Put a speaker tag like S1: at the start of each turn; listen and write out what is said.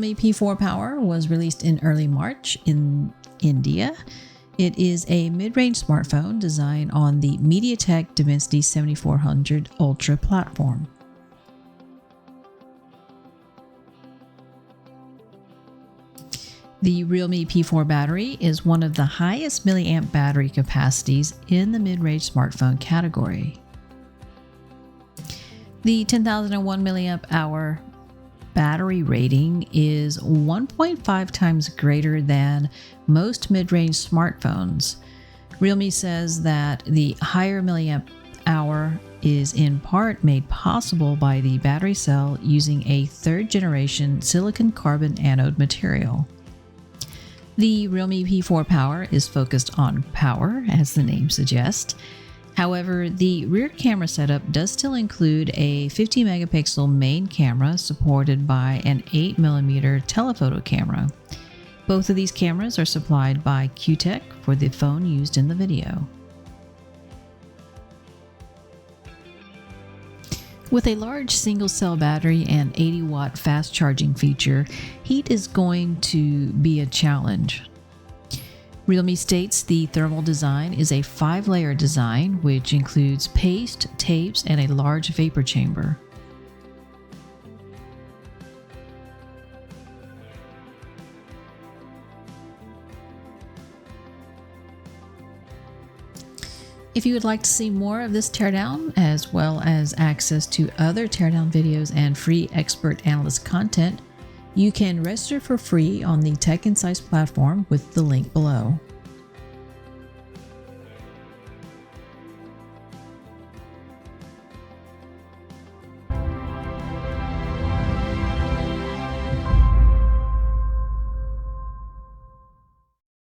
S1: Realme P4 Power was released in early March in India. It is a mid-range smartphone designed on the MediaTek Dimensity 7400 Ultra platform. The Realme P4 battery is one of the highest milliamp battery capacities in the mid-range smartphone category. The 10,001 milliamp hour battery rating is 1.5 times greater than most mid-range smartphones. Realme says that the higher milliamp hour is in part made possible by the battery cell using a third-generation silicon carbon anode material. The Realme P4 Power is focused on power, as the name suggests. However, the rear camera setup does still include a 50 megapixel main camera supported by an 8mm telephoto camera. Both of these cameras are supplied by Q-Tech for the phone used in the video. With a large single-cell battery and 80-watt fast charging feature, heat is going to be a challenge. Realme states the thermal design is a 5-layer design, which includes paste, tapes, and a large vapor chamber. If you would like to see more of this teardown, as well as access to other teardown videos and free expert analyst content, you can register for free on the Tech Insights platform with the link below.